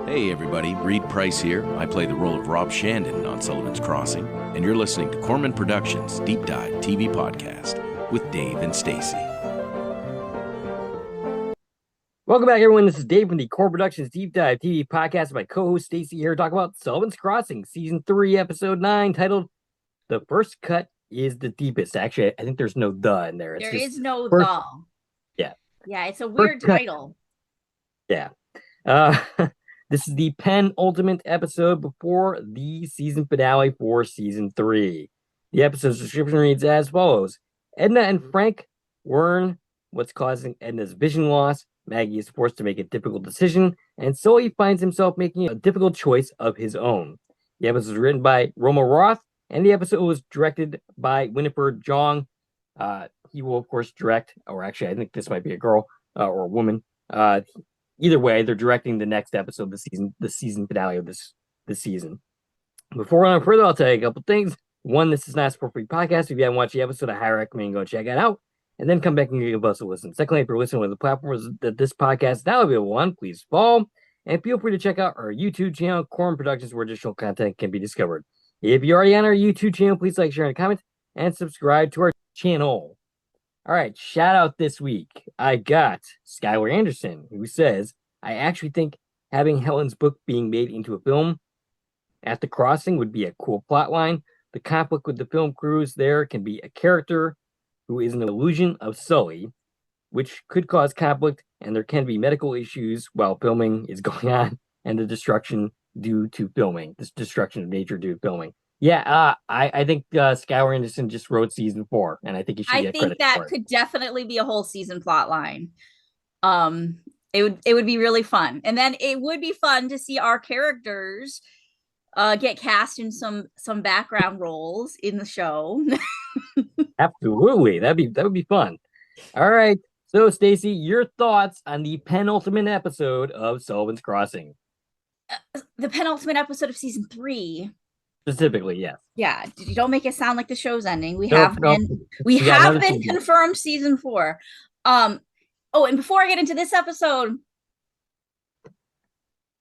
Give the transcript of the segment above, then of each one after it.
Hey everybody, Reed Price here. I play the role of Rob Shandon on Sullivan's Crossing, and you're listening to Corman Productions' Deep Dive TV podcast with Dave and Stacie. Welcome back, everyone. This is Dave from the Corman Productions Deep Dive TV podcast. My co-host Stacie here to talk about Sullivan's Crossing, Season 3, Episode 9, titled The First Cut is the Deepest. Actually, I think there's no "the" in there. There is no first, "the." Yeah. Yeah, it's a weird title. Yeah. This is the penultimate episode before the season finale for Season 3. The episode's description reads as follows. Edna and Frank learn what's causing Edna's vision loss. Maggie is forced to make a difficult decision, and Sully finds himself making a difficult choice of his own. The episode was written by Roma Roth, and the episode was directed by Winifred Jong. He will, of course, direct, or actually, I think this might be a girl or a woman. Either way, they're directing the next episode of the season finale of this season. Before I go further, I'll tell you a couple things. One, this is not a sport-free podcast. If you haven't watched the episode, I highly recommend you go check it out, and then come back and give us a listen. Secondly, if you're listening on the platforms that this podcast is now available on, please follow, and feel free to check out our YouTube channel, Corman Productions, where additional content can be discovered. If you're already on our YouTube channel, please like, share, and comment, and subscribe to our channel. All right, shout out this week. I got Skylar Anderson, who says, I actually think having Helen's book being made into a film at the crossing would be a cool plot line. The conflict with the film crews there can be a character who is an illusion of Sully, which could cause conflict, and there can be medical issues while filming is going on, and the destruction due to filming, this destruction of nature due to filming. Yeah, I think Skylar Anderson just wrote Season 4, and I think he should get credit for it. I think that could definitely be a whole season plot line. It would be really fun, and then it would be fun to see our characters get cast in some background roles in the show. Absolutely, that would be fun. All right, so Stacie, your thoughts on the penultimate episode of Sullivan's Crossing? The penultimate episode of Season 3. Specifically, yes. Yeah, you don't make it sound like the show's ending. We have been confirmed Season 4. Oh, and before I get into this episode,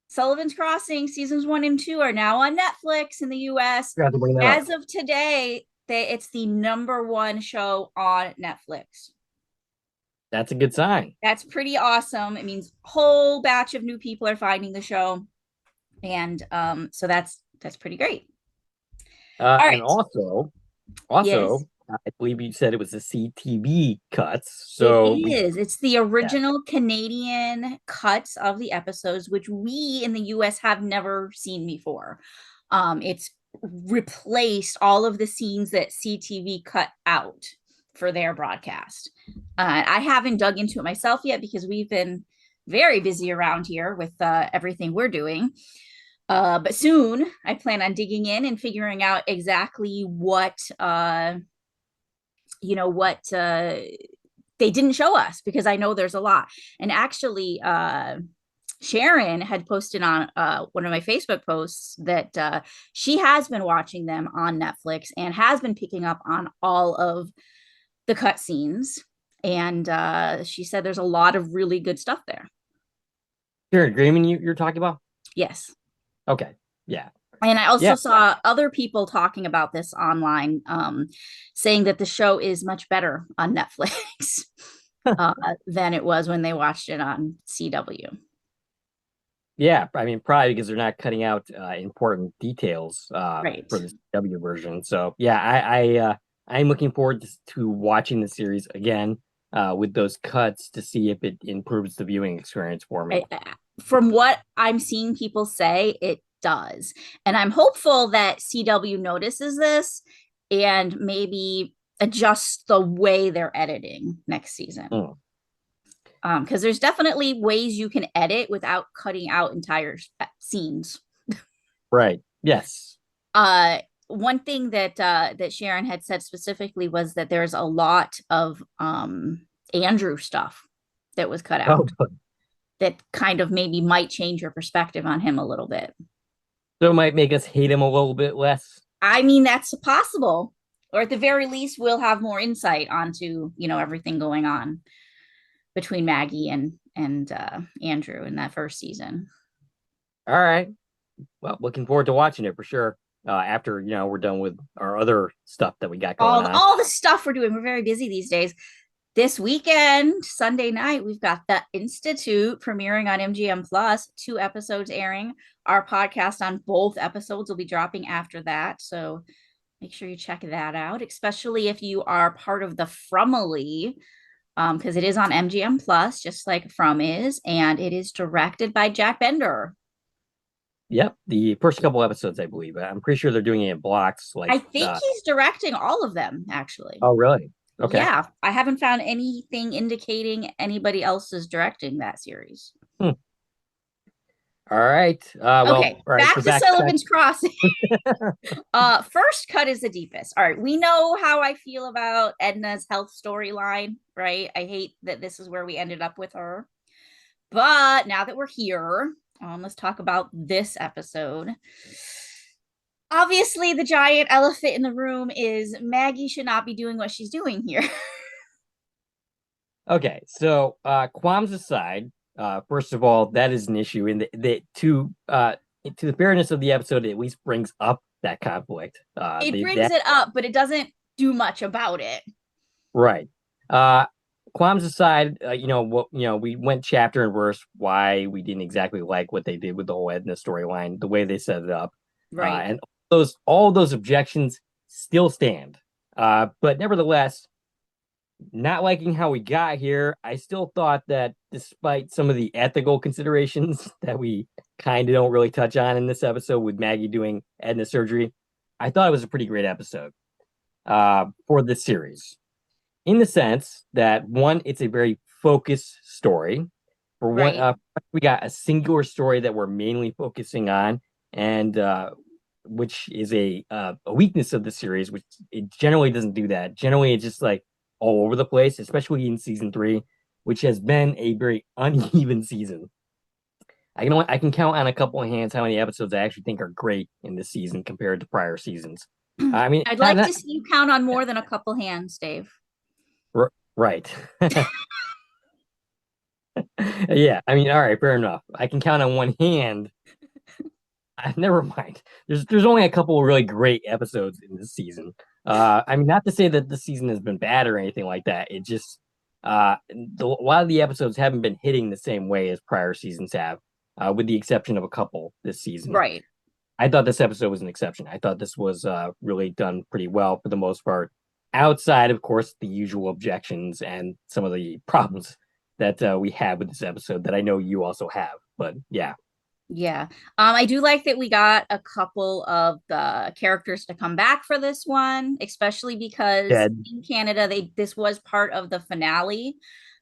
Sullivan's Crossing Seasons 1 and 2 are now on Netflix in the US. As of today, it's the #1 show on Netflix. That's a good sign. That's pretty awesome. It means a whole batch of new people are finding the show. And so that's pretty great. And also, yes. I believe you said it was the CTV cuts. So it is. It's the original Canadian cuts of the episodes, which we in the US have never seen before. It's replaced all of the scenes that CTV cut out for their broadcast. I haven't dug into it myself yet because we've been very busy around here with everything we're doing. But soon I plan on digging in and figuring out exactly what they didn't show us, because I know there's a lot. And actually, Sharon had posted on one of my Facebook posts that she has been watching them on Netflix and has been picking up on all of the cutscenes. And she said there's a lot of really good stuff there. Sharon Grayman, you're talking about? Yes. Okay. Yeah. And I also saw other people talking about this online, saying that the show is much better on Netflix than it was when they watched it on CW. Yeah, I mean, probably because they're not cutting out important details right. for the CW version. So, yeah, I'm looking forward to watching the series again with those cuts to see if it improves the viewing experience for me. From what I'm seeing people say, it does. And I'm hopeful that CW notices this and maybe adjusts the way they're editing next season. Because there's definitely ways you can edit without cutting out entire scenes. Right. Yes. One thing that Sharon had said specifically was that there's a lot of Andrew stuff that was cut out. That kind of maybe might change your perspective on him a little bit. So it might make us hate him a little bit less. I mean, that's possible. Or at the very least, we'll have more insight onto, everything going on between Maggie and Andrew in that first season. All right. Well, looking forward to watching it for sure. After we're done with our other stuff that we got going on. All the stuff we're doing. We're very busy these days. This weekend, Sunday night, we've got The Institute premiering on MGM Plus, 2 episodes airing. Our podcast on both episodes will be dropping after that. So make sure you check that out, especially if you are part of the Frumily, because it is on MGM Plus, just like From is, and it is directed by Jack Bender. Yep, the first couple episodes, I believe. I'm pretty sure they're doing it in blocks. I think he's directing all of them, actually. Oh, really? Okay. Yeah, I haven't found anything indicating anybody else is directing that series. All right. Okay, all right, back to Sullivan's Crossing. First cut is the deepest. All right, we know how I feel about Edna's health storyline, right? I hate that this is where we ended up with her. But now that we're here, let's talk about this episode. Obviously, the giant elephant in the room is Maggie should not be doing what she's doing here. Okay, so qualms aside, first of all, that is an issue in to the fairness of the episode, it at least brings up that conflict. It brings it up, but it doesn't do much about it. Right. Qualms aside, we went chapter and verse why we didn't exactly like what they did with the whole Edna storyline, the way they set it up. Right. And all those objections still stand. But nevertheless, not liking how we got here, I still thought that despite some of the ethical considerations that we kind of don't really touch on in this episode with Maggie doing Edna surgery, I thought it was a pretty great episode for this series. In the sense that, one, it's a very focused story. For one, we got a singular story that we're mainly focusing on, and which is a weakness of the series, which it generally doesn't do that. Generally, it's just like all over the place, especially in season 3, which has been a very uneven season. I can count on a couple of hands how many episodes I actually think are great in this season compared to prior seasons. I mean, I'd like to see you count on more than a couple hands, Dave. Right. Yeah, I mean, all right, fair enough. I can count on one hand. Never mind. There's only a couple of really great episodes in this season. I mean, not to say that the season has been bad or anything like that. It just a lot of the episodes haven't been hitting the same way as prior seasons have, with the exception of a couple this season. Right. I thought this episode was an exception. I thought this was really done pretty well for the most part, outside, of course, the usual objections and some of the problems that we have with this episode that I know you also have. But yeah. Yeah. I do like that we got a couple of the characters to come back for this one, especially because in Canada, this was part of the finale.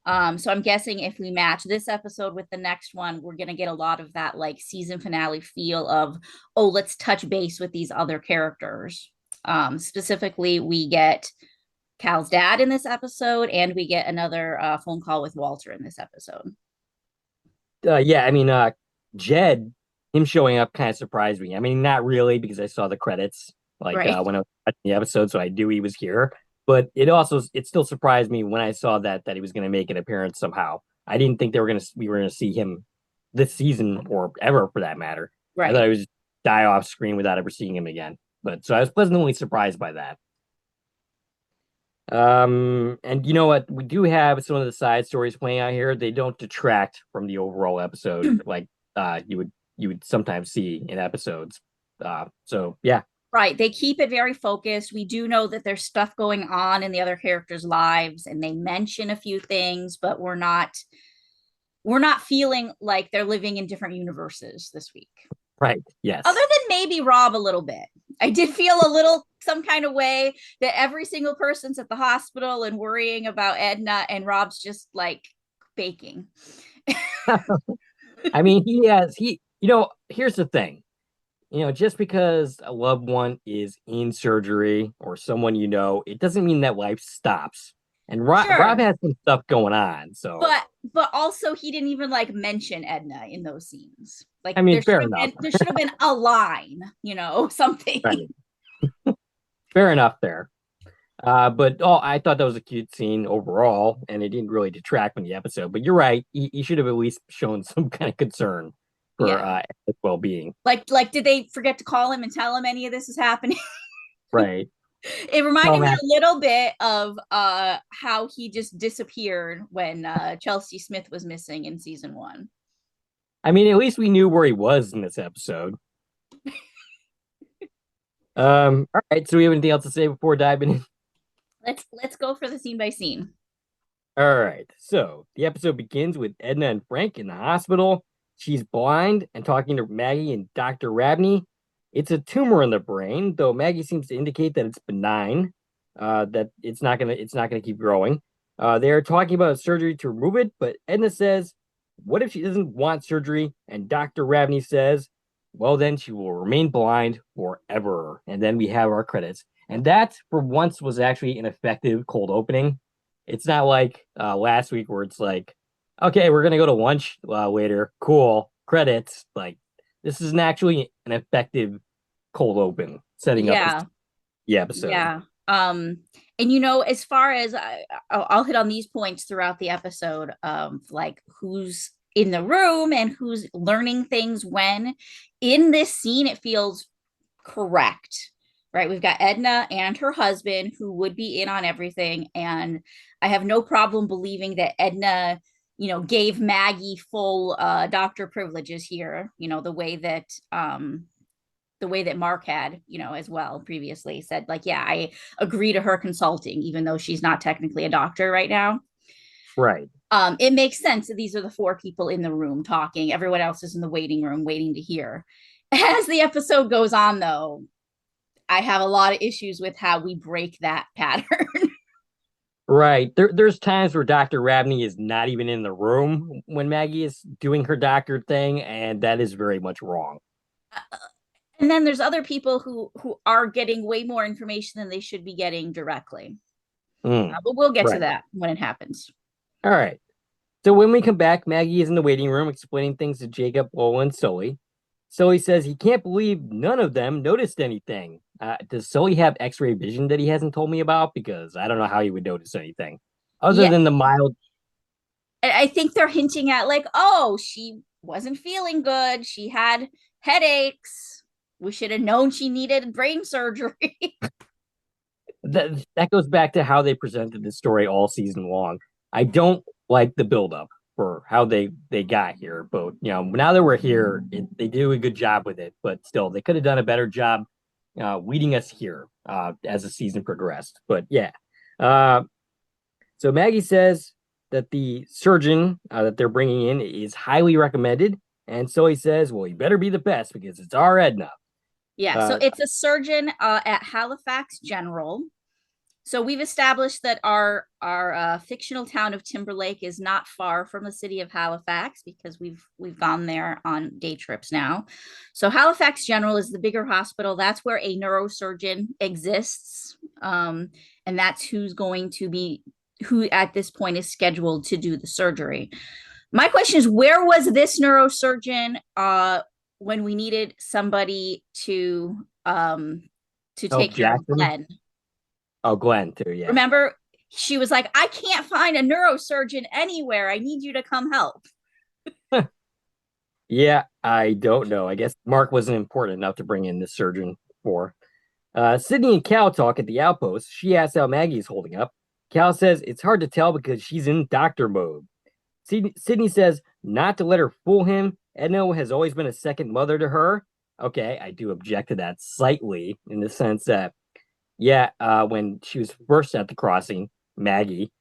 So I'm guessing if we match this episode with the next one, we're gonna get a lot of that like season finale feel of, oh, let's touch base with these other characters. Specifically, we get Cal's dad in this episode, and we get another phone call with Walter in this episode. Yeah, I mean, Jed, him showing up kind of surprised me. I mean, not really, because I saw the credits when I was watching the episode, so I knew he was here. But it still surprised me when I saw that he was going to make an appearance somehow. I didn't think we were going to see him this season or ever, for that matter. Right. I thought he was die off screen without ever seeing him again. But so I was pleasantly surprised by that. And you know what? We do have some of the side stories playing out here. They don't detract from the overall episode like you would sometimes see in episodes. So yeah. Right. They keep it very focused. We do know that there's stuff going on in the other characters' lives, and they mention a few things, but we're not feeling like they're living in different universes this week. Right. Yes. Other than maybe Rob a little bit. I did feel a little some kind of way that every single person's at the hospital and worrying about Edna, and Rob's just like baking. I mean, here's the thing. Just because a loved one is in surgery or someone it doesn't mean that life stops. And Rob has some stuff going on. So, but also he didn't even like mention Edna in those scenes. Like, I mean, fair enough. There should have been a line, something. Right. Fair enough there. But I thought that was a cute scene overall, and it didn't really detract from the episode. But you're right, he should have at least shown some kind of concern for Edna's well-being. Like, did they forget to call him and tell him any of this is happening? Right. It reminded me a little bit of how he just disappeared when Chelsea Smith was missing in season 1. I mean, at least we knew where he was in this episode. All right, so we have anything else to say before diving in? Let's go for the scene by scene. All right, so the episode begins with Edna and Frank in the hospital. She's blind and talking to Maggie and Dr. Rabney. It's a tumor in the brain, though Maggie seems to indicate that it's benign, that it's not gonna keep growing. They are talking about surgery to remove it, but Edna says, "What if she doesn't want surgery?" And Dr. Rabney says, "Well, then she will remain blind forever." And then we have our credits, and that for once was actually an effective cold opening. It's not like last week where it's like, okay, we're gonna go to lunch later. Cool, credits. Like, this is actually an effective cold open setting up the episode. Yeah. And as far as I'll hit on these points throughout the episode of like who's in the room and who's learning things when. In this scene, it feels correct, right? We've got Edna and her husband who would be in on everything, and I have no problem believing that Edna gave Maggie full doctor privileges here, the way that Mark had, as well previously said, like, yeah, I agree to her consulting, even though she's not technically a doctor right now. Right. It makes sense that these are the 4 people in the room talking. Everyone else is in the waiting room waiting to hear. As the episode goes on, though, I have a lot of issues with how we break that pattern. Right. There's times where Dr. Rabney is not even in the room when Maggie is doing her doctor thing, and that is very much wrong. And then there's other people who are getting way more information than they should be getting directly. But we'll get to that when it happens. All right. So when we come back, Maggie is in the waiting room explaining things to Jacob, Lola, and Sully. Sully says he can't believe none of them noticed anything. Does Sully have X-ray vision that he hasn't told me about? Because I don't know how he would notice anything other than the mild. I think they're hinting at like, oh, she wasn't feeling good. She had headaches. We should have known she needed brain surgery. That goes back to how they presented the story all season long. I don't like the buildup for how they got here, but now that we're here, they do a good job with it. But still, they could have done a better job leading us here as the season progressed. But yeah, so Maggie says that the surgeon that they're bringing in is highly recommended, and Sully says, "Well, you better be the best because it's our Edna." Yeah, so it's a surgeon at Halifax General. So we've established that our fictional town of Timberlake is not far from the city of Halifax because we've gone there on day trips now. So Halifax General is the bigger hospital. That's where a neurosurgeon exists, and that's who at this point is scheduled to do the surgery. My question is, where was this neurosurgeon when we needed somebody to take care of Glenn? Oh, Glenn too, yeah. Remember, she was like, I can't find a neurosurgeon anywhere. I need you to come help. Yeah, I don't know. I guess Mark wasn't important enough to bring in this surgeon for. Sydney and Cal talk at the outpost. She asks how Maggie is holding up. Cal says it's hard to tell because she's in doctor mode. Sydney says not to let her fool him. Edna has always been a second mother to her. Okay, I do object to that slightly in the sense that, when she was first at the crossing, Maggie,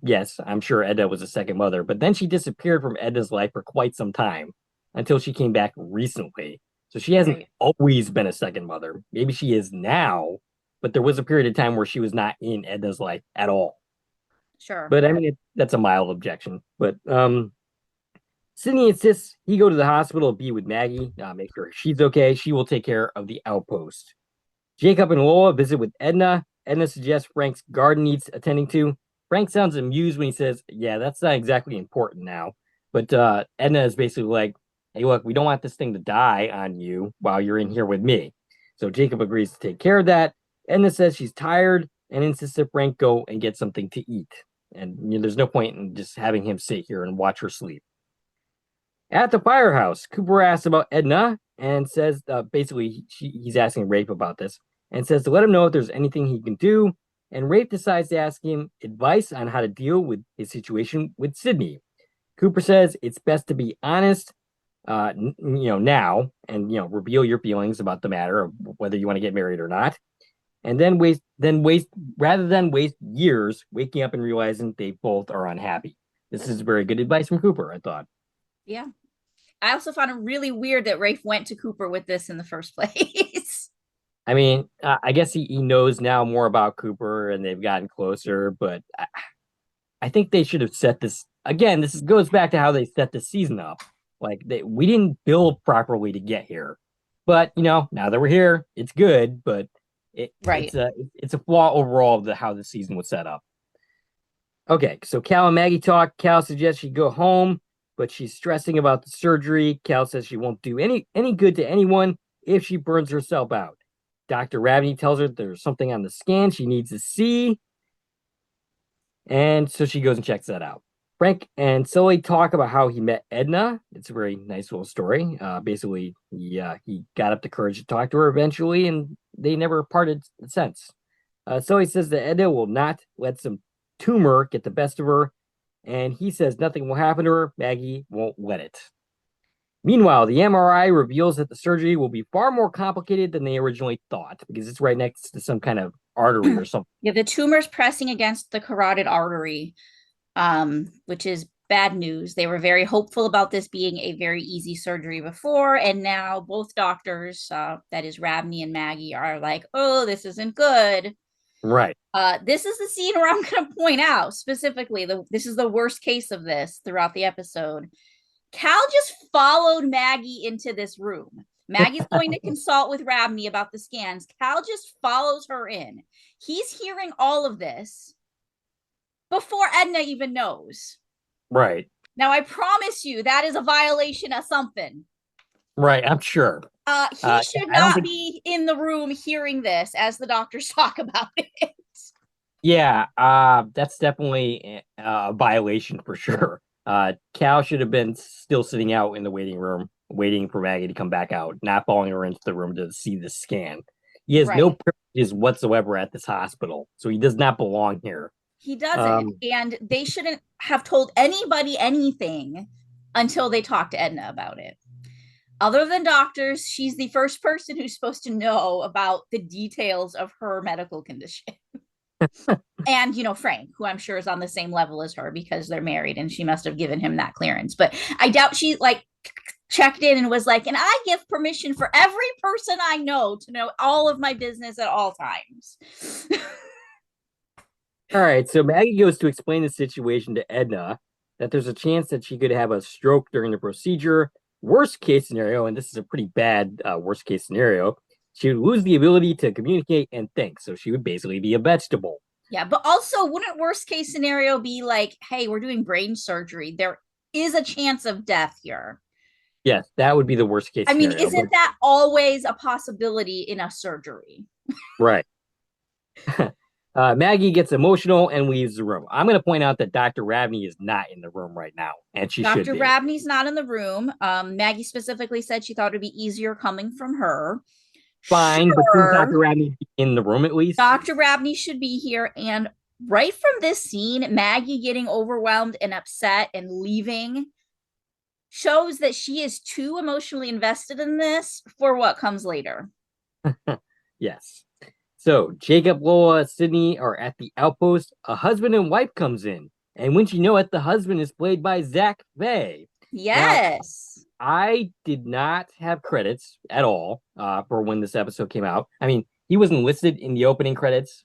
yes, I'm sure Edna was a second mother, but then she disappeared from Edna's life for quite some time until she came back recently. So she hasn't always been a second mother. Maybe she is now, but there was a period of time where she was not in Edna's life at all. Sure. But I mean, that's a mild objection. But Sydney insists he go to the hospital to be with Maggie, make sure she's okay. She will take care of the outpost. Jacob and Lola visit with Edna. Edna suggests Frank's garden needs attending to. Frank sounds amused when he says, yeah, that's not exactly important now. But Edna is basically like, hey, look, we don't want this thing to die on you while you're in here with me. So Jacob agrees to take care of that. Edna says she's tired and insists that Frank go and get something to eat. And there's no point in just having him sit here and watch her sleep. At the firehouse, Cooper asks about Edna and says basically he's asking Rafe about this and says to let him know if there's anything he can do. And Rafe decides to ask him advice on how to deal with his situation with Sydney. Cooper says it's best to be honest, now, and reveal your feelings about the matter of whether you want to get married or not, and then waste rather than waste years waking up and realizing they both are unhappy. This is very good advice from Cooper, I thought. Yeah. I also found it really weird that Rafe went to Cooper with this in the first place. I mean, I guess he knows now more about Cooper and they've gotten closer, but I think they should have set this again. This goes back to how they set the season up. Like we didn't build properly to get here, but now that we're here, it's good. But right. it's a flaw overall of how the season was set up. Okay, so Cal and Maggie talk. Cal suggests she go home, but she's stressing about the surgery. Cal says she won't do any good to anyone if she burns herself out. Dr. Ravney tells her there's something on the scan she needs to see. And so she goes and checks that out. Frank and Sully talk about how he met Edna. It's a very nice little story. Basically, he got up the courage to talk to her eventually, and they never parted since. Sully says that Edna will not let some tumor get the best of her, and he says nothing will happen to her. Maggie won't let it. Meanwhile, the MRI reveals that the surgery will be far more complicated than they originally thought because it's right next to some kind of artery or something. Yeah, the tumor's pressing against the carotid artery, which is bad news. They were very hopeful about this being a very easy surgery before, and now both doctors, that is Ravney and Maggie, are like, oh, this isn't good. Right. This is the scene where I'm going to point out specifically, this is the worst case of this throughout the episode. Cal just followed Maggie into this room. Maggie's going to consult with Ravney about the scans. Cal just follows her in. He's hearing all of this before Edna even knows. Right. Now, I promise you that is a violation of something. Right, I'm sure. He should not be in the room hearing this as the doctors talk about it. Yeah, that's definitely a violation for sure. Cal should have been still sitting out in the waiting room, waiting for Maggie to come back out, not following her into the room to see the scan. He has no privileges whatsoever at this hospital, so he does not belong here. He doesn't, and they shouldn't have told anybody anything until they talked to Edna about it. Other than doctors, she's the first person who's supposed to know about the details of her medical condition. And, Frank, who I'm sure is on the same level as her because they're married and she must have given him that clearance. But I doubt she checked in and was like, and I give permission for every person I know to know all of my business at all times. All right. So Maggie goes to explain the situation to Edna, that there's a chance that she could have a stroke during the procedure. Worst case scenario, and this is a pretty bad worst case scenario, she would lose the ability to communicate and think. So she would basically be a vegetable. Yeah, but also wouldn't worst case scenario be like, hey, we're doing brain surgery. There is a chance of death here. Yes, that would be the worst case scenario. I mean, isn't that always a possibility in a surgery? Right. Maggie gets emotional and leaves the room. I'm going to point out that Dr. Ravney is not in the room right now, and she should be. Dr. Ravney's not in the room. Maggie specifically said she thought it would be easier coming from her. Fine, sure. But should Dr. Ravney be in the room at least? Dr. Ravney should be here, and right from this scene, Maggie getting overwhelmed and upset and leaving shows that she is too emotionally invested in this for what comes later. Yes. So Jacob, Lola, Sydney are at the outpost. A husband and wife comes in. And when you know it, the husband is played by Zach Vey. Yes. Now, I did not have credits at all for when this episode came out. I mean, he wasn't listed in the opening credits.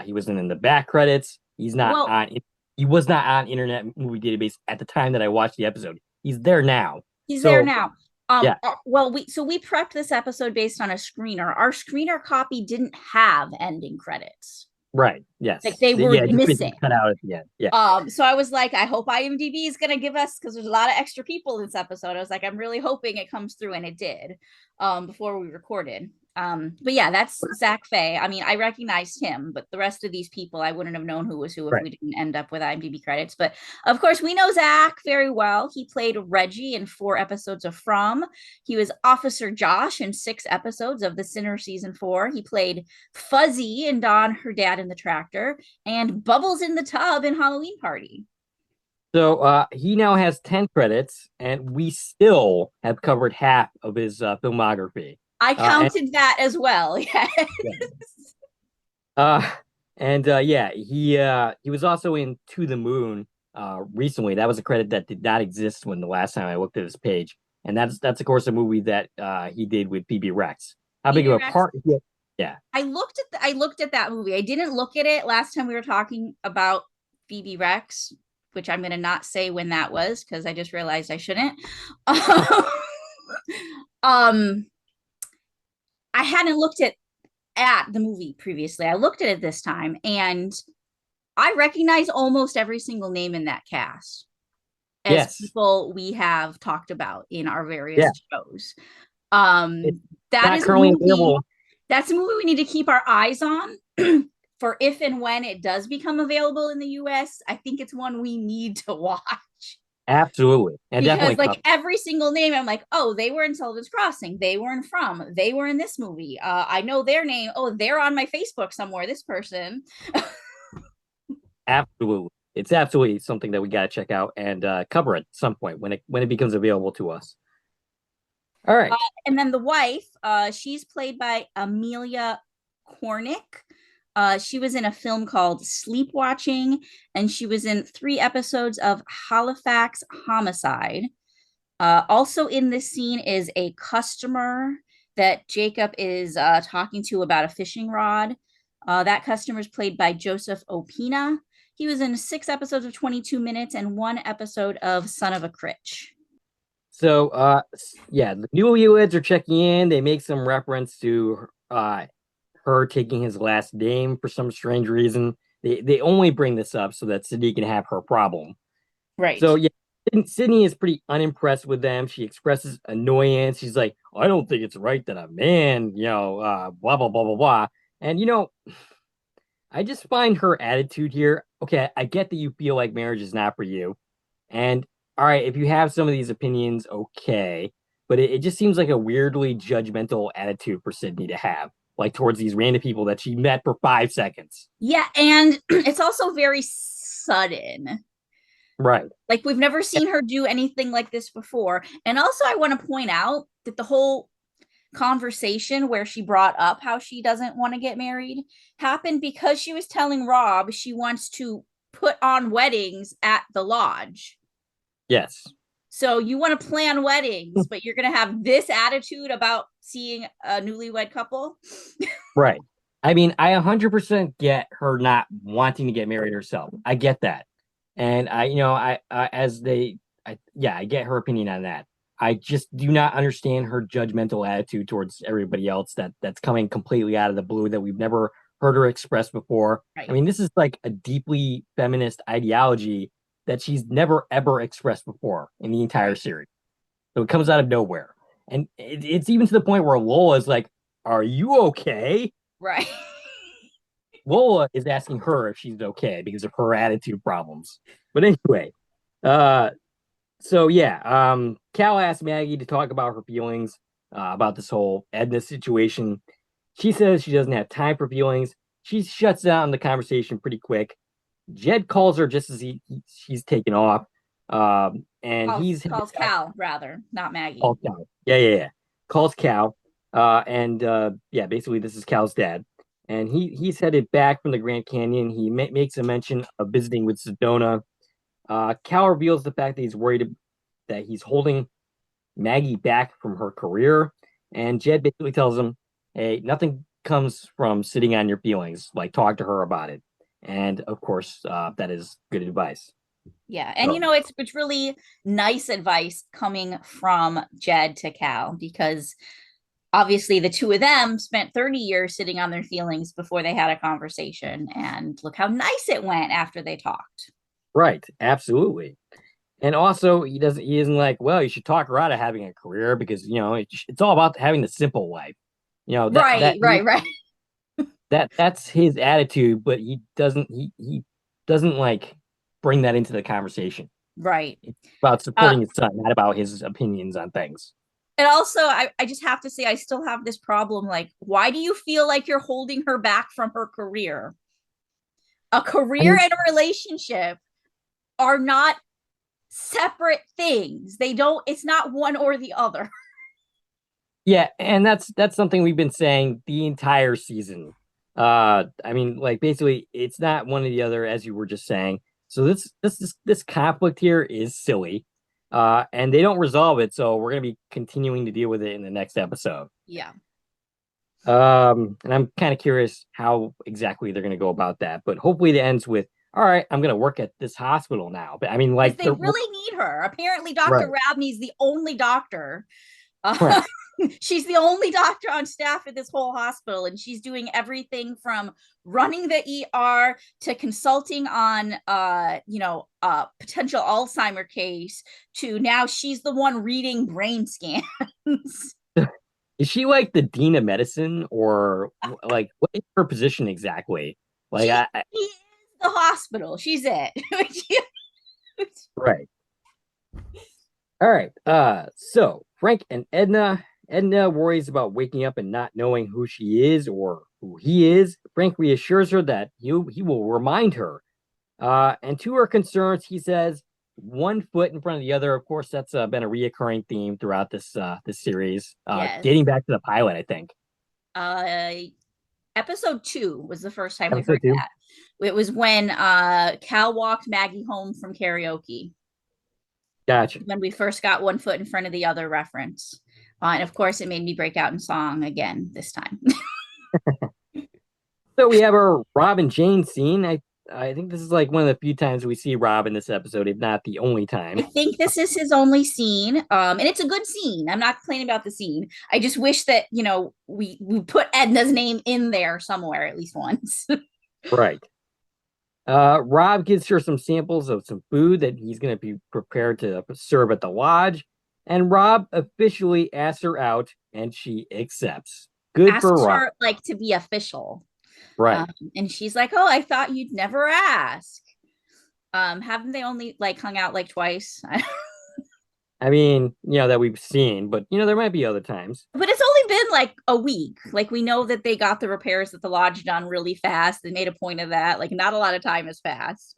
He wasn't in the back credits. He's not on. He was not on Internet Movie Database at the time that I watched the episode. He's there now. He's there now. Yeah. We prepped this episode based on a screener. Our screener copy didn't have ending credits. Right. Yes. Like they were missing. Cut out at the end. Yeah. So I was like, I hope IMDb is gonna give us, because there's a lot of extra people in this episode. I was like, I'm really hoping it comes through, and it did. Before we recorded. But yeah, that's Zach Faye. I mean, I recognized him, but the rest of these people, I wouldn't have known who was who if we didn't end up with IMDb credits. But of course, we know Zach very well. He played Reggie in 4 episodes of From. He was Officer Josh in 6 episodes of The Sinner season 4. He played Fuzzy in Dawn, Her Dad in the Tractor, and Bubbles in the Tub in Halloween Party. So he now has 10 credits, and we still have covered half of his filmography. I counted that as well. Yes. He was also in To the Moon recently. That was a credit that did not exist when the last time I looked at his page, and that's of course a movie that he did with Phoebe Rex. How big of a part? Yeah, I looked at that movie. I didn't look at it last time we were talking about Phoebe Rex, which I'm going to not say when that was because I just realized I shouldn't. I hadn't looked at the movie previously. I looked at it this time, and I recognize almost every single name in that cast as people we have talked about in our various shows. That is currently available. That's a movie we need to keep our eyes on for if and when it does become available in the US. I think it's one we need to watch. Absolutely. And because definitely every single name, I'm like, oh, they were in Sullivan's Crossing. They were in From. They were in this movie. I know their name. Oh, they're on my Facebook somewhere. This person. Absolutely. It's absolutely something that we got to check out and cover at some point when it becomes available to us. All right. And then the wife, she's played by Amelia Cornick. She was in a film called Sleepwatching, and she was in 3 episodes of Halifax Homicide. Also in this scene is a customer that Jacob is talking to about a fishing rod. That customer is played by Joseph Opina. He was in 6 episodes of 22 Minutes and 1 episode of Son of a Critch. So, the newlyweds are checking in. They make some reference to her taking his last name for some strange reason. They only bring this up so that Sydney can have her problem. Right. So, yeah, Sydney is pretty unimpressed with them. She expresses annoyance. She's like, I don't think it's right that a man, blah, blah, blah, blah, blah. And, I just find her attitude here. Okay, I get that you feel like marriage is not for you. And all right, if you have some of these opinions, okay. But it just seems like a weirdly judgmental attitude for Sydney to have, like towards these random people that she met for 5 seconds. Yeah, and it's also very sudden. Right. Like we've never seen her do anything like this before. And also I want to point out that the whole conversation where she brought up how she doesn't want to get married happened because she was telling Rob she wants to put on weddings at the lodge. Yes. So you want to plan weddings, but you're going to have this attitude about seeing a newlywed couple? Right. I mean, I 100% get her not wanting to get married herself. I get that. And I get her opinion on that. I just do not understand her judgmental attitude towards everybody else that's coming completely out of the blue that we've never heard her express before. Right. I mean, this is like a deeply feminist ideology that she's never, ever expressed before in the entire series. So it comes out of nowhere. And it's even to the point where Lola is like, are you okay? Right. Lola is asking her if she's okay because of her attitude problems. But anyway, Cal asked Maggie to talk about her feelings about this whole Edna situation. She says she doesn't have time for feelings. She shuts down the conversation pretty quick. Jed calls her just as she's taken off. Calls Cal, rather, not Maggie. Calls Cal. Yeah. Calls Cal. Basically this is Cal's dad. And he's headed back from the Grand Canyon. He makes a mention of visiting with Sedona. Cal reveals the fact that he's worried that he's holding Maggie back from her career. And Jed basically tells him, hey, nothing comes from sitting on your feelings. Like, talk to her about it. And of course, that is good advice. Yeah. And, it's really nice advice coming from Jed to Cal because obviously the two of them spent 30 years sitting on their feelings before they had a conversation. And look how nice it went after they talked. Right. Absolutely. And also, he isn't like, well, you should talk her out of having a career because, it's all about having the simple life. You know, Right, right, right. that's his attitude, but he doesn't like bring that into the conversation. Right. It's about Uh, supporting his son, not about his opinions on things. and also, I just have to say, I still have this problem. Like, why do you feel like you're holding her back from her career? A I career mean, and a relationship are not separate things. They don't, it's not one or the other. yeah, and that's something we've been saying the entire season. I mean, like basically, it's not one or the other, as you were just saying. So this conflict here is silly, and they don't resolve it. So we're gonna be continuing to deal with it in the next episode. Yeah. And I'm kind of curious how exactly they're gonna go about that. But hopefully, it ends with, all right, I'm gonna work at this hospital now. But I mean, Because like they the really need her. Apparently, Dr. right, Rabney's the only doctor. right. She's the only doctor on staff at this whole hospital, and she's doing everything from running the ER to consulting on potential Alzheimer case to now she's the one reading brain scans. Is she like the dean of medicine, or like what is her position exactly? Like, She is the hospital. She's it. right. All right. So Frank and Edna. Edna worries about waking up and not knowing who she is or who he is. Frank reassures her that he will remind her. And to her concerns, he says one foot in front of the other. Of course, that's been a reoccurring theme throughout this series, Yes. dating back to the pilot, I think. uh Episode 2 was the first time we Episode heard two. that. It was when Cal walked Maggie home from karaoke, Gotcha. when we first got one foot in front of the other reference. And of course, it made me break out in song again this time. So we have our Rob and Jane scene. I think this is like one of the few times we see Rob in this episode, if not the only I time. think this is his only scene, and it's a good scene. I'm not complaining about the scene. I just wish that we put Edna's name in there somewhere at least once. Right. Rob gives her some samples of some food that he's going to be prepared to serve at the lodge, and Rob officially asks her out, and she accepts. Good for Asks Rob. her like to be official, Right. and she's like, "Oh, I thought you'd never ask." Haven't they only like hung out like twice? I mean, that we've seen, but there might be other times. But it's only been like a week. Like we know that they got the repairs at the lodge done really fast. They made a point of that. Like not a lot of time has passed.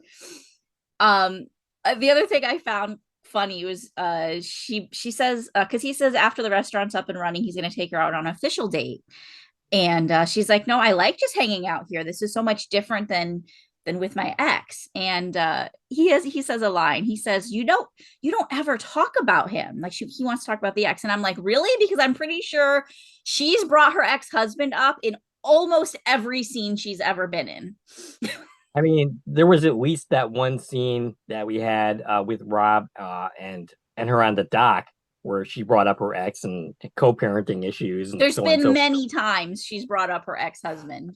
The other thing I found funny was she says because he says after the restaurant's up and running, he's going to take her out on an official date. And she's like, no, I like just hanging out here. This is so much different than with my ex. And he says a line. He says, you don't ever talk about him. Like he wants to talk about the ex. And I'm like, really? Because I'm pretty sure she's brought her ex-husband up in almost every scene she's ever been in. I mean, there was at least that one scene that we had with Rob and her on the dock where she brought up her ex and co-parenting issues and There's so on and been so many times she's brought up her ex-husband.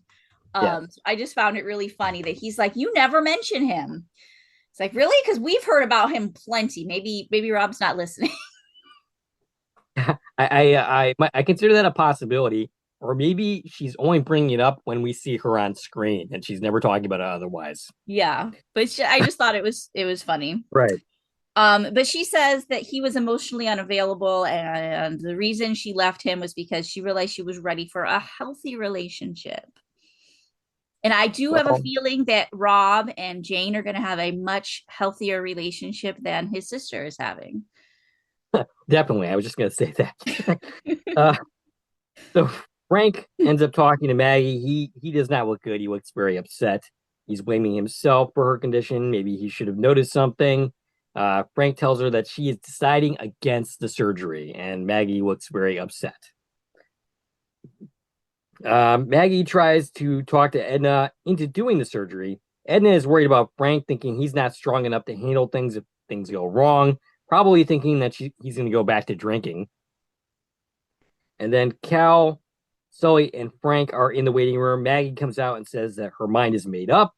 yeah. I just found it really funny that he's like, you never mention him. It's like, really? Because we've heard about him plenty. Maybe Rob's not listening. I consider that a possibility, or maybe she's only bringing it up when we see her on screen and she's never talking about it otherwise. Yeah, but I just thought it was funny. Right. But she says that he was emotionally unavailable, and the reason she left him was because she realized she was ready for a healthy relationship. And I do have a Well, feeling that Rob and Jane are going to have a much healthier relationship than his sister is having. definitely. I was just going to say that. uh, so Frank ends up talking to Maggie. He does not look good. He looks very upset. He's blaming himself for her condition. Maybe he should have noticed something. Frank tells her that she is deciding against the surgery, and Maggie looks very upset. Maggie tries to talk to Edna into doing the surgery. Edna is worried about Frank, thinking he's not strong enough to handle things if things go wrong, probably thinking that he's going to go back to drinking. And then Cal, Sully, and Frank are in the waiting room. Maggie comes out and says that her mind is made up.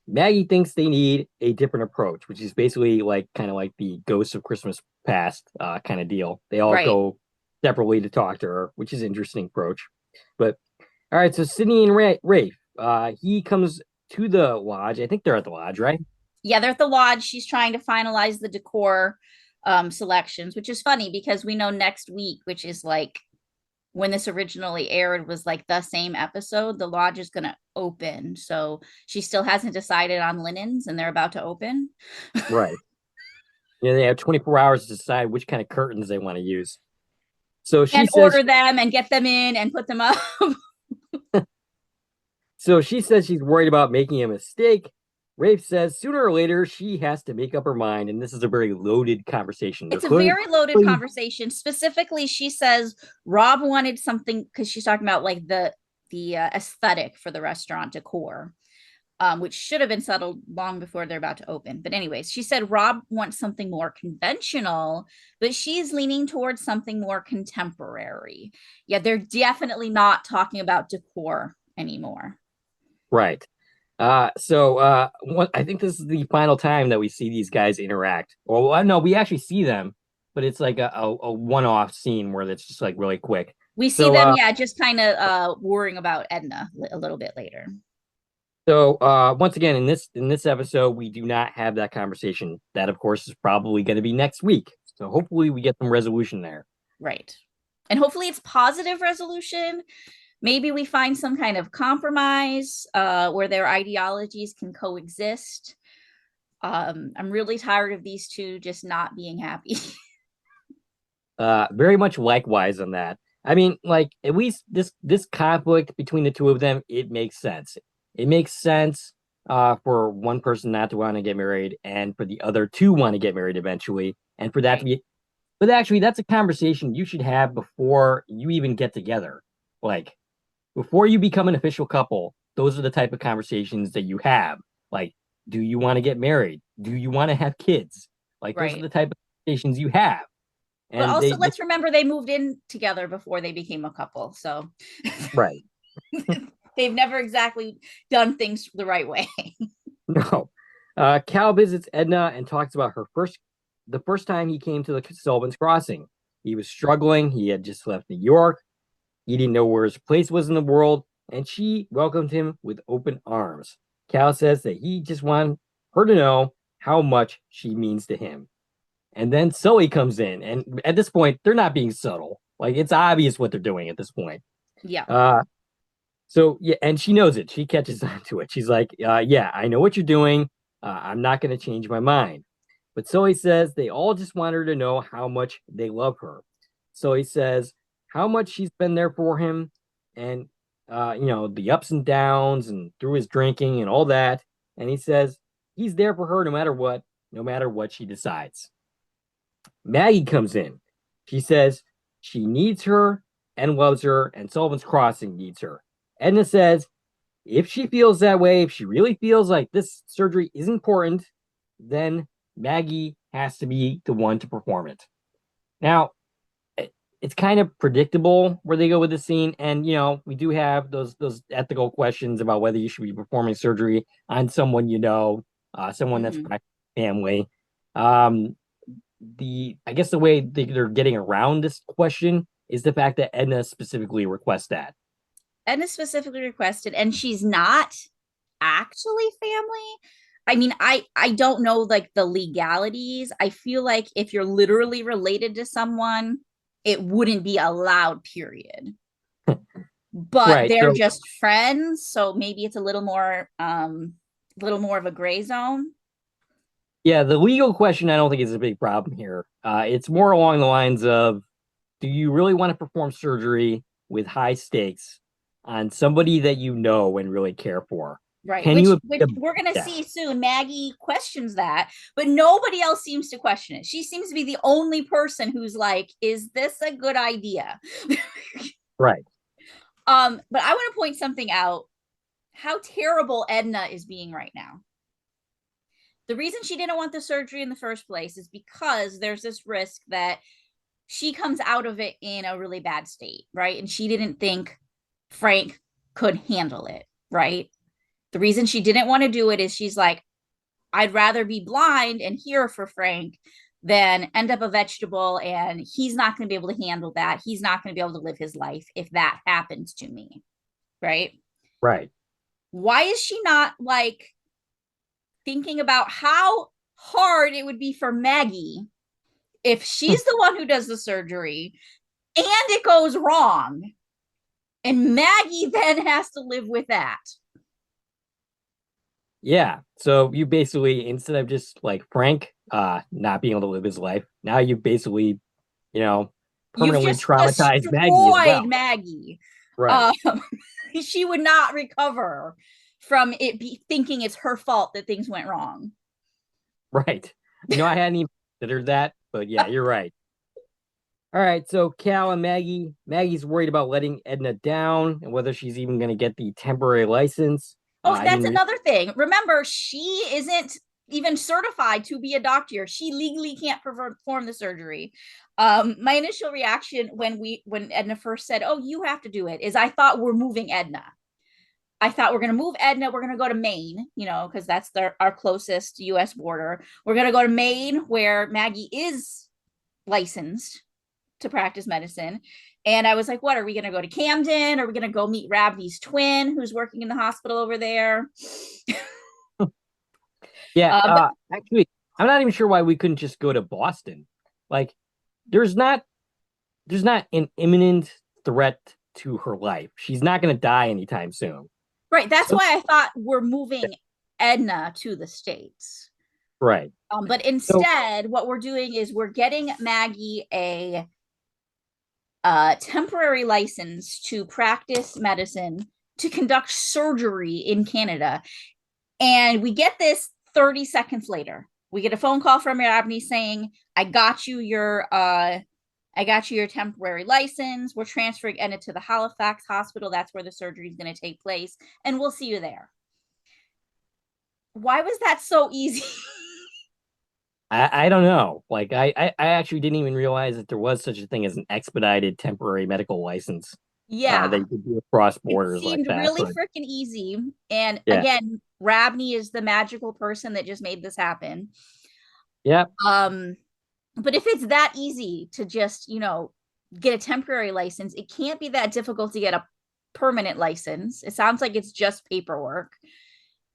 Maggie thinks they need a different approach, which is basically kind of like the Ghosts of Christmas Past kind of deal. They all Right. go separately to talk to her, which is an interesting approach. But all right, so Sydney and Rafe, he comes to the lodge. I think they're at the lodge, right? Yeah, they're at the lodge. She's trying to finalize the decor selections, which is funny because we know next week, which is like when this originally aired, was like the same episode. The lodge is going to open. So she still hasn't decided on linens and they're about to open. Right. Yeah, they have 24 hours to decide which kind of curtains they want to use. So she And says order them and get them in and put them up. so she says she's worried about making a mistake. Rafe says sooner or later she has to make up her mind, and this is a very loaded conversation. It's a very loaded conversation. Specifically, she says Rob wanted something because she's talking about like the aesthetic for the restaurant decor, which should have been settled long before they're about to open. But anyways, she said Rob wants something more conventional, but she's leaning towards something more contemporary. Yeah, they're definitely not talking about decor anymore. Right. I think this is the final time that we see these guys interact. Well, no, we actually see them, but it's like a one-off scene where it's just like really quick. We see them, yeah, just kind of worrying about Edna a little bit later. So once again, in this episode, we do not have that conversation. That, of course, is probably going to be next week. So hopefully we get some resolution there. Right. And hopefully it's positive resolution. Maybe we find some kind of compromise where their ideologies can coexist. I'm really tired of these two just not being happy. Very much likewise on that. I mean, like at least this conflict between the two of them, it makes sense. It makes sense for one person not to want to get married and for the other to want to get married eventually, and for that to be. But actually, that's a conversation you should have before you even get together. Like before you become an official couple, those are the type of conversations that you have. Like, do you want to get married? Do you want to have kids? Like those are the type of conversations you have. And but also, let's remember they moved in together before they became a couple. So, right. They've never exactly done things the right way. No. Cal visits Edna and talks about the first time he came to the Sullivan's Crossing. He was struggling. He had just left New York. He didn't know where his place was in the world, and she welcomed him with open arms. Cal says that he just wanted her to know how much she means to him. And then Sully comes in, and at this point, they're not being subtle. Like it's obvious what they're doing at this point. Yeah. So yeah, and she knows it. She catches on to it. She's like, "Yeah, I know what you're doing. I'm not going to change my mind." But Sully says they all just want her to know how much they love her. Sully says how much she's been there for him, and the ups and downs, and through his drinking and all that. And he says he's there for her no matter what she decides. Maggie comes in. She says she needs her and loves her, and Sullivan's Crossing needs her. Edna says if she feels that way, if she really feels like this surgery is important, then Maggie has to be the one to perform it. Now, it's kind of predictable where they go with the scene, and we do have those ethical questions about whether you should be performing surgery on someone someone that's family. I guess the way they're getting around this question is the fact that Edna specifically requests that. Edna specifically requested, and she's not actually family. I mean, I don't know like the legalities. I feel like if you're literally related to someone, it wouldn't be allowed, period. But right, they're just friends, so maybe it's a little more of a gray zone. Yeah, the legal question I don't think is a big problem here. It's more along the lines of, do you really want to perform surgery with high stakes on somebody that you know and really care for? Right, which we're going to see soon. Maggie questions that, but nobody else seems to question it. She seems to be the only person who's like, is this a good idea? Right. But I want to point something out. How terrible Edna is being right now. The reason she didn't want the surgery in the first place is because there's this risk that she comes out of it in a really bad state, right? And she didn't think Frank could handle it, right? The reason she didn't want to do it is she's like, I'd rather be blind and here for Frank than end up a vegetable, and he's not going to be able to handle that. He's not going to be able to live his life if that happens to me. Right? Right. Why is she not like thinking about how hard it would be for Maggie if she's the one who does the surgery and it goes wrong, and Maggie then has to live with that? Yeah. So you basically, instead of just like Frank not being able to live his life, now you basically, You've permanently just traumatized Maggie as well. destroyed Maggie. Right. She would not recover from it thinking it's her fault that things went wrong. Right. I hadn't even considered that, but yeah, you're right. All right, so Cal and Maggie's worried about letting Edna down and whether she's even going to get the temporary license. Oh, that's another thing. Remember, she isn't even certified to be a doctor. She legally can't perform the surgery. My initial reaction when Edna first said, "Oh, you have to do it," is I thought we're moving Edna. I thought we're going to move Edna. We're going to go to Maine, because that's our closest U.S. border. We're going to go to Maine, where Maggie is licensed to practice medicine. And I was like, what, are we going to go to Camden? Are we going to go meet Rabney's twin, who's working in the hospital over there? Yeah, actually, I'm not even sure why we couldn't just go to Boston. Like, there's not an imminent threat to her life. She's not going to die anytime soon. Right. That's why I thought we're moving Edna to the States. Right. But instead, what we're doing is we're getting Maggie a temporary license to practice medicine, to conduct surgery in Canada. And we get this 30 seconds later. We get a phone call from Abney saying, I got you your temporary license. We're transferring Edna to the Halifax hospital. That's where the surgery is going to take place. And we'll see you there. Why was that so easy? I don't know. Like, I actually didn't even realize that there was such a thing as an expedited temporary medical license. Yeah. That you could do across borders like that. It seemed really freaking easy. And again, Rabney is the magical person that just made this happen. Yep. But if it's that easy to just, get a temporary license, it can't be that difficult to get a permanent license. It sounds like it's just paperwork.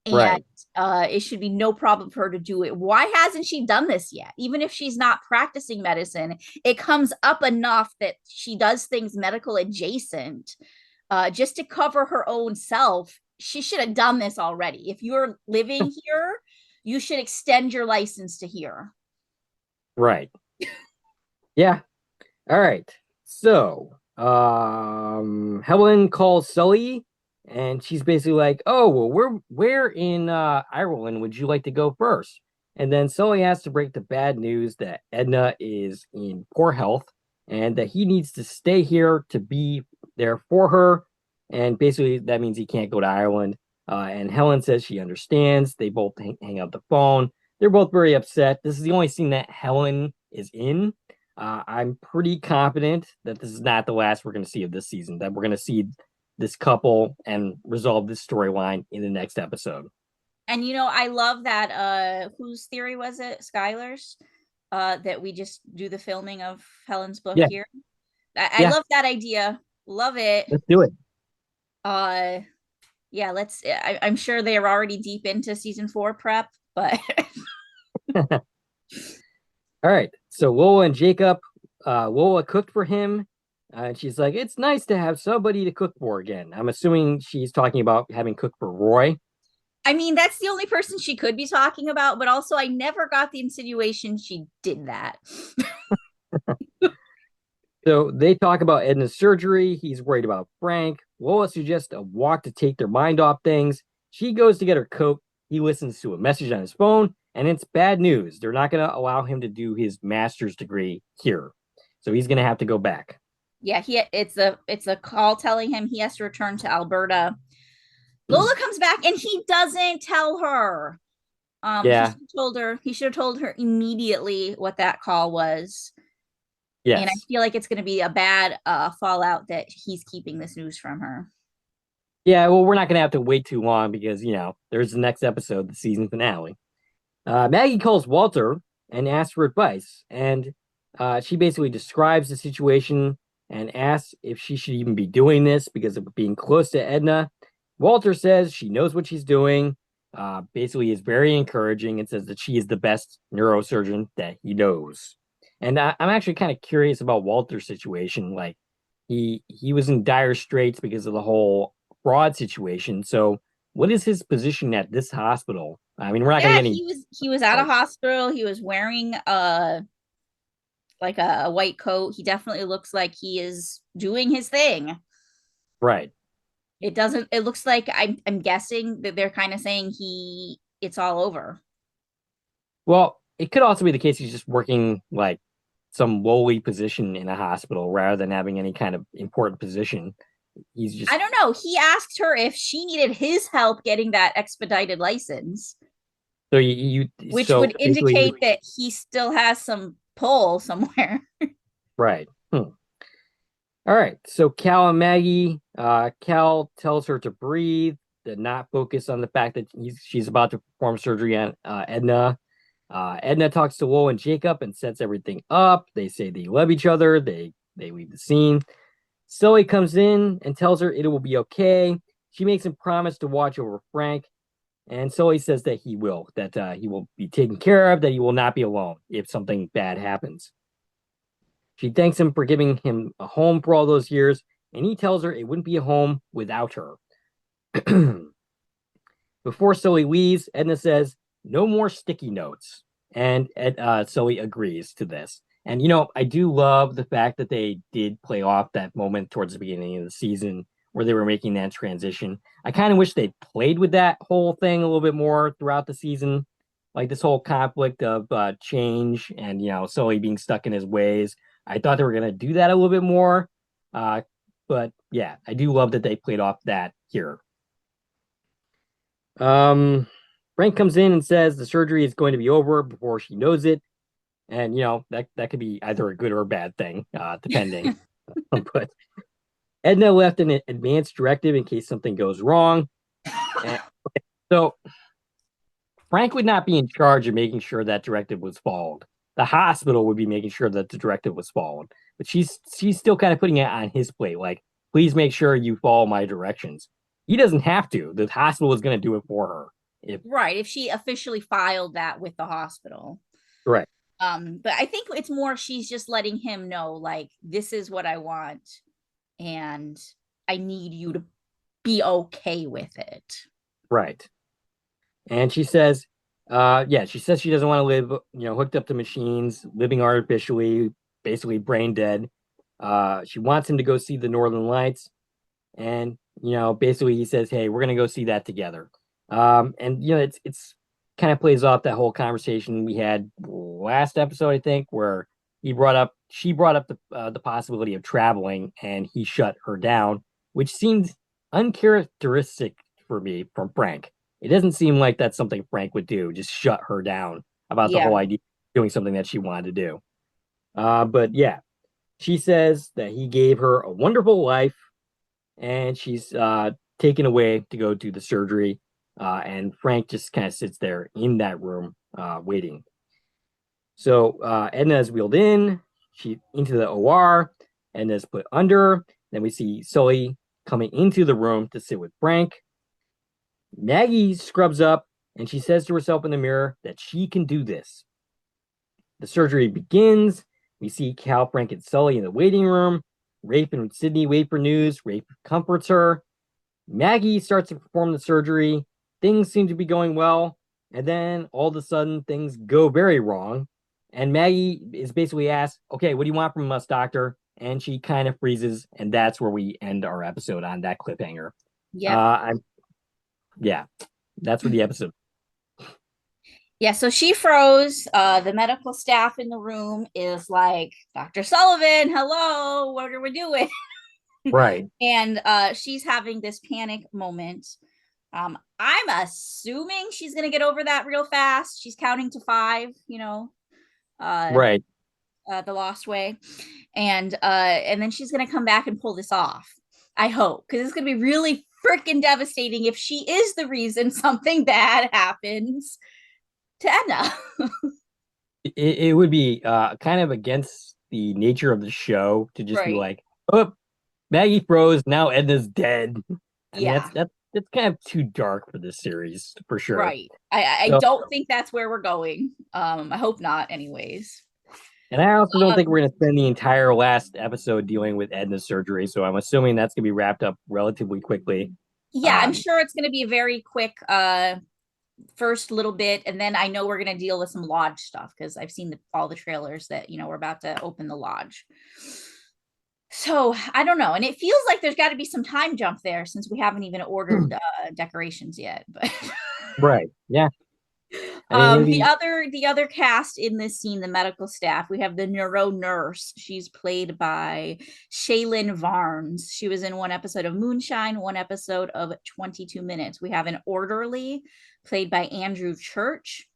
And it should be no problem for her to do it. Why hasn't she done this yet? Even if she's not practicing medicine, it comes up enough that she does things medical adjacent, just to cover her own self. She should have done this already. If you're living here, you should extend your license to here. Right. Yeah. All right. So, Helen calls Sully, and she's basically like, "Oh, well, where in Ireland would you like to go first?" And then Sully has to break the bad news that Edna is in poor health and that he needs to stay here to be there for her. And basically, that means he can't go to Ireland. And Helen says she understands. They both hang up the phone. They're both very upset. This is the only scene that Helen is in. I'm pretty confident that this is not the last we're going to see of this season, that we're going to see this couple and resolve this storyline in the next episode. And I love that whose theory was it? Skylar's, that we just do the filming of Helen's book here. I love that idea. Love it. Let's do it. Yeah, I'm sure they are already deep into season 4 prep, but all right. So Lola and Jacob, Lola cooked for him. And she's like, it's nice to have somebody to cook for again. I'm assuming she's talking about having cooked for Roy. I mean, that's the only person she could be talking about, but also I never got the insinuation she did that. So they talk about Edna's surgery. He's worried about Frank. Lola suggests a walk to take their mind off things. She goes to get her coat. He listens to a message on his phone, and it's bad news. They're not going to allow him to do his master's degree here. So he's going to have to go back. Yeah, it's a call telling him he has to return to Alberta. Lola comes back and he doesn't tell her. He should have told her immediately what that call was. Yes. And I feel like it's going to be a bad fallout that he's keeping this news from her. Yeah, well, we're not going to have to wait too long because, there's the next episode, the season finale. Maggie calls Walter, and asks for advice. And she basically describes the situation and asks if she should even be doing this because of being close to Edna. Walter says she knows what she's doing, basically is very encouraging and says that she is the best neurosurgeon that he knows. And I'm actually kind of curious about Walter's situation. Like he was in dire straits because of the whole fraud situation. So what is his position at this hospital? I mean, we're not going to get any. He was at a hospital. He was wearing like a white coat. He definitely looks like he is doing his thing. Right. It looks like I'm guessing that they're kind of saying it's all over. Well, it could also be the case he's just working like some lowly position in a hospital rather than having any kind of important position. He's just I don't know. He asked her if she needed his help getting that expedited license, so you which so would indicate that he still has some pull somewhere. Right. All right. So Cal and Maggie, Cal tells her to breathe, to not focus on the fact that she's about to perform surgery on Edna. Edna talks to Lowell and Jacob and sets everything up. They say they love each other. They leave the scene. Sully comes in and tells her it will be okay. She makes him promise to watch over Frank. And Sully says that he will be taken care of, that he will not be alone if something bad happens. She thanks him for giving him a home for all those years, and he tells her it wouldn't be a home without her. Before Sully leaves, Edna says, "No more sticky notes." And Sully agrees to this. And, I do love the fact that they did play off that moment towards the beginning of the season where they were making that transition. I kind of wish they played with that whole thing a little bit more throughout the season. Like this whole conflict of change and, Sully being stuck in his ways. I thought they were going to do that a little bit more. But yeah, I do love that they played off that here. Frank comes in and says the surgery is going to be over before she knows it. And, that could be either a good or a bad thing, depending. But Edna left an advance directive in case something goes wrong. And so Frank would not be in charge of making sure that directive was followed. The hospital would be making sure that the directive was followed. But she's still kind of putting it on his plate. Like, please make sure you follow my directions. He doesn't have to. The hospital is going to do it for her. If she officially filed that with the hospital. Right. But I think it's more she's just letting him know, like, this is what I want, and I need you to be okay with it. Right. And she says, she says she doesn't want to live, hooked up to machines, living artificially, basically brain dead. She wants him to go see the Northern Lights. And, basically he says, hey, we're going to go see that together. And, it's kind of plays off that whole conversation we had last episode, I think, where she brought up the possibility of traveling and he shut her down, which seemed uncharacteristic for me from Frank. It doesn't seem like that's something Frank would do, just shut her down about the whole idea of doing something that she wanted to do. But yeah, she says that he gave her a wonderful life and she's taken away to go do the surgery. And Frank just kind of sits there in that room waiting. So Edna is wheeled in, she into the OR, Edna's put under. Then we see Sully coming into the room to sit with Frank. Maggie scrubs up and she says to herself in the mirror that she can do this. The surgery begins. We see Cal, Frank, and Sully in the waiting room. Rafe and Sydney wait for news. Rafe comforts her. Maggie starts to perform the surgery. Things seem to be going well. And then all of a sudden, things go very wrong. And Maggie is basically asked, okay, what do you want from us, doctor? And she kind of freezes. And that's where we end our episode on that cliffhanger. Yeah, that's where the episode. Yeah, so she froze. The medical staff in the room is like, Dr. Sullivan, hello, what are we doing? Right. And she's having this panic moment. I'm assuming she's going to get over that real fast. She's counting to 5, right. The Lost Way. And then she's going to come back and pull this off. I hope, because it's going to be really freaking devastating if she is the reason something bad happens to Edna. it would be kind of against the nature of the show to just be Right. like, oh, Maggie froze, now Edna's dead. I mean, Yeah. that's kind of too dark for this series for sure. Right. I So, don't think that's where we're going. I hope not, anyways. and I also don't think Um, we're going to spend the entire last episode dealing with Edna's surgery. So I'm assuming that's going to be wrapped up relatively quickly. yeah, I'm Um, sure it's going to be a very quick first little bit, and then I know we're going to deal with some lodge stuff because I've seen all the trailers that we're about to open the lodge. So I don't know, and it feels like there's got to be some time jump there since we haven't even ordered decorations yet. But right. Yeah. I mean, the maybe. other cast in this scene, the medical staff, we have the neuro nurse. She's played by Shaylin Varnes. She was in one episode of Moonshine, one episode of 22 Minutes. We have an orderly played by Andrew Church.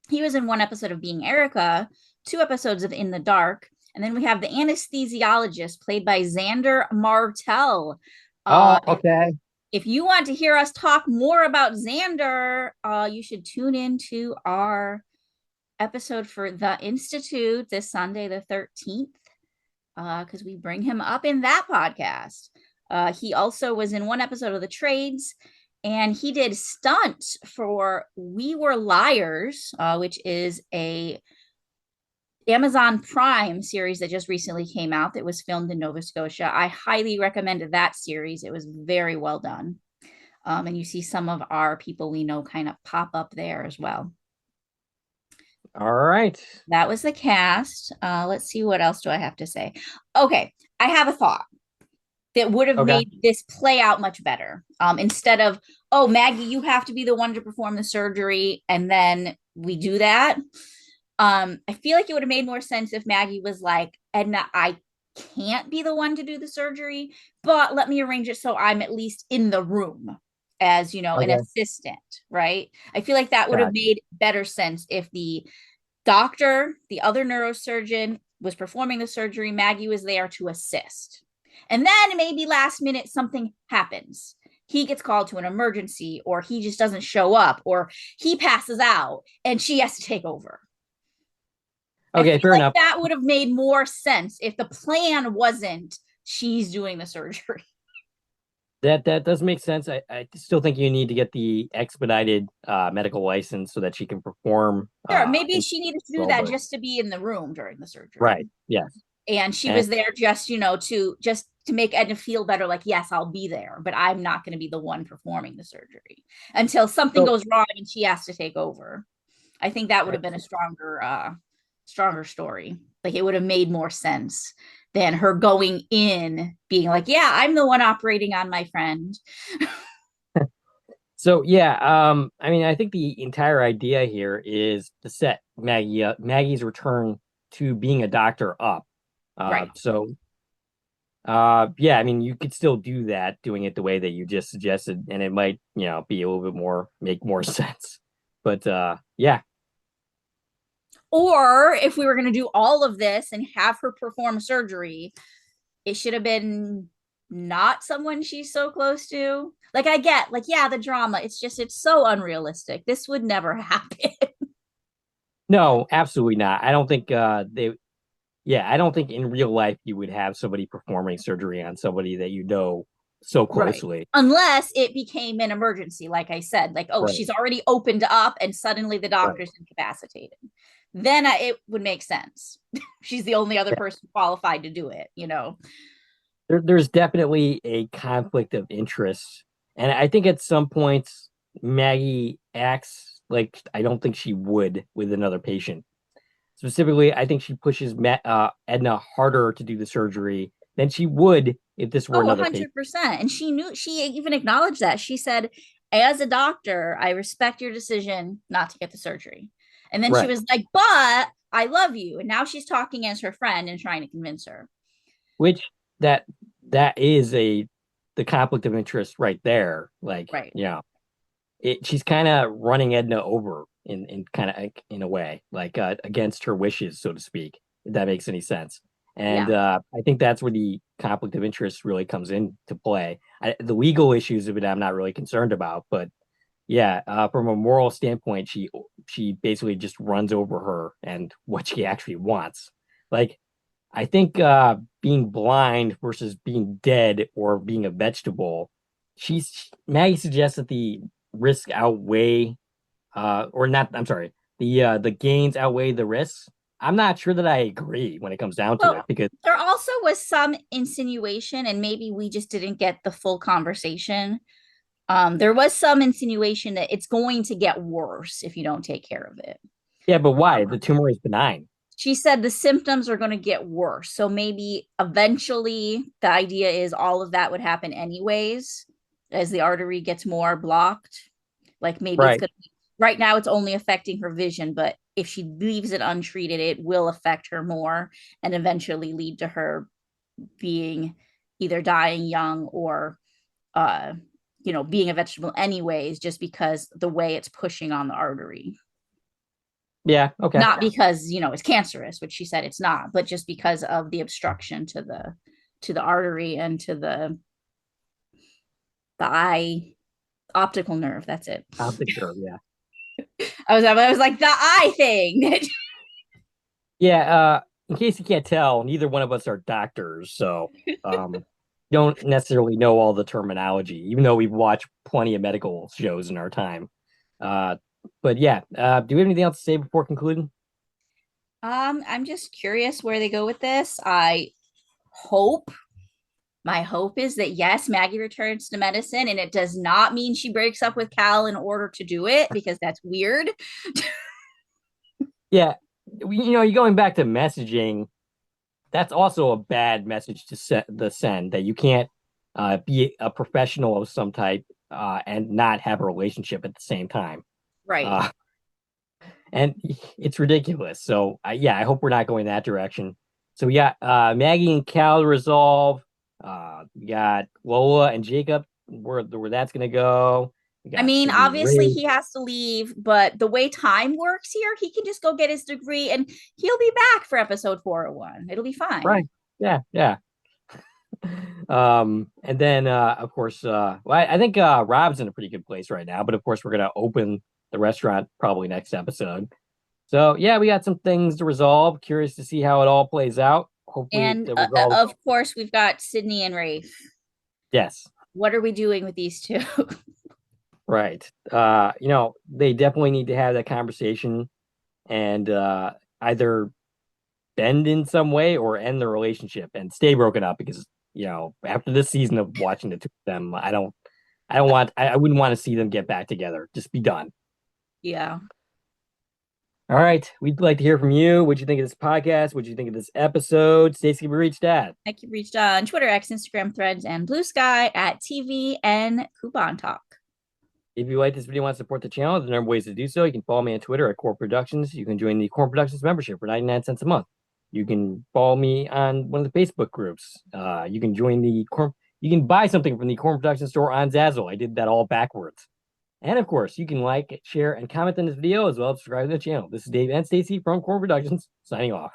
He was in one episode of Being Erica, two episodes of In the Dark, and then we have the anesthesiologist played by Xander Martell. Oh, okay. If you want to hear us talk more about Xander, you should tune into our episode for The Institute this Sunday, the 13th, because we bring him up in that podcast. He also was in one episode of The Trades, and he did stunts for We Were Liars, which is a Amazon Prime series that just recently came out that was filmed in Nova Scotia. I highly recommended that series. It was very well done. And you see some of our people we know kind of pop up there as well. All right. That was the cast. Let's see, what else do I have to say? Okay, I have a thought that would have Okay. made this play out much better. Instead of, oh, Maggie, you have to be the one to perform the surgery, and then we do that. I feel like it would have made more sense if Maggie was like, Edna, I can't be the one to do the surgery, but let me arrange it so I'm at least in the room as, an Okay. assistant, right? I feel like that would have Gotcha. made better sense if the doctor, the other neurosurgeon, was performing the surgery. Maggie was there to assist. And then maybe last minute something happens. He gets called to an emergency, or he just doesn't show up, or he passes out and she has to take over. I Okay, feel fair like enough. that would have made more sense if the plan wasn't she's doing the surgery. That does make sense. I still think you need to get the expedited medical license so that she can perform Sure, maybe in she needed to do role, that but just to be in the room during the surgery. right. Yes. And she And was there just, to make Edna feel better, like, yes, I'll be there, but I'm not going to be the one performing the surgery until something so goes wrong and she has to take over. I think that would have been a stronger story. Like, it would have made more sense than her going in being like, yeah, I'm the one operating on my friend. so yeah, I mean I think the entire idea here is to set Maggie's return to being a doctor up. Right. Yeah, I mean you could still do that doing it the way that you just suggested, and it might, be a little bit more make more sense. But yeah. Or if we were going to do all of this and have her perform surgery, it should have been not someone she's so close to. Like, I get, like, yeah, the drama. It's so unrealistic. This would never happen. No, absolutely not. I don't think I don't think in real life you would have somebody performing surgery on somebody that you know so Right. closely. Unless it became an emergency, like I said, like, oh, Right. she's already opened up and suddenly the Right. doctor's incapacitated. Then it would make sense. She's the only other Yeah. person qualified to do it. There's definitely a conflict of interest. And I think at some points Maggie acts like I don't think she would with another patient. Specifically, I think she pushes Edna harder to do the surgery than she would if this were Oh, another patient. 100%. And she even acknowledged that. She said, as a doctor, I respect your decision not to get the surgery. And then she Right. was like, but I love you. And now she's talking as her friend and trying to convince her. Which that that is the conflict of interest right there. Like, Right. she's kind of running Edna over in kind of in a way, like against her wishes, so to speak, if that makes any sense. And Yeah. I think that's where the conflict of interest really comes into play. The legal issues of it, I'm not really concerned about, but from a moral standpoint, she basically just runs over her and what she actually wants. Like, I think being blind versus being dead or being a vegetable, Maggie suggests that the risk outweigh or not, I'm sorry, the gains outweigh the risks. I'm not sure that I agree when it comes down to it, Well, because there also was some insinuation, and maybe we just didn't get the full conversation. There was some insinuation that it's going to get worse if you don't take care of it. yeah, but why? The tumor is benign. She said the symptoms are going to get worse. So maybe eventually the idea is all of that would happen anyways as the artery gets more blocked. Like maybe it's Right. going to, right now it's only affecting her vision, but if she leaves it untreated, it will affect her more and eventually lead to her being either dying young or, uh, being a vegetable anyways, just because the way it's pushing on the artery. Yeah, okay. Not because it's cancerous, which she said it's not, but just because of the obstruction to the artery and to the eye optical nerve. That's it. Optic nerve, yeah. I was like the eye thing. Yeah, in case you can't tell, neither one of us are doctors, so don't necessarily know all the terminology, even though we've watched plenty of medical shows in our time. But yeah, do we have anything else to say before concluding? I'm just curious where they go with this. Hope my hope is that yes, Maggie returns to medicine, and it does not mean she breaks up with Cal in order to do it, because that's weird. Yeah, you're going back to messaging. That's also a bad message to send that you can't be a professional of some type and not have a relationship at the same time. Right. And it's ridiculous. So yeah, I hope we're not going that direction. So we got Maggie and Cal resolve. We got Lola and Jacob, where that's gonna go. We I got mean, Sydney and obviously Ray. he has to leave, but the way time works here, he can just go get his degree and he'll be back for episode 401. It'll be fine. Right. Yeah, yeah. And then of course well, I think Rob's in a pretty good place right now, but of course we're gonna open the restaurant probably next episode. So yeah, we got some things to resolve. Curious to see how it all plays out. Hopefully And the resolve. of course, we've got Sydney and Rafe. Yes. What are we doing with these two? Right. They definitely need to have that conversation and either bend in some way or end the relationship and stay broken up because, after this season of watching the two of them, I wouldn't want to see them get back together. Just be done. Yeah. All right. We'd like to hear from you. What'd you think of this podcast? What'd you think of this episode? Stacie, we reached out. I can reach on Twitter, X, Instagram, Threads, and Blue Sky at TV and Coupon Talk. If you like this video and want to support the channel, there's a number of ways to do so. You can follow me on Twitter at Core Productions. You can join the Core Productions membership for 99 cents a month. You can follow me on one of the Facebook groups. You can join you can buy something from the Core Production store on Zazzle. I did that all backwards. And of course, you can like, share, and comment on this video as well as subscribe to the channel. This is Dave and Stacie from Core Productions signing off.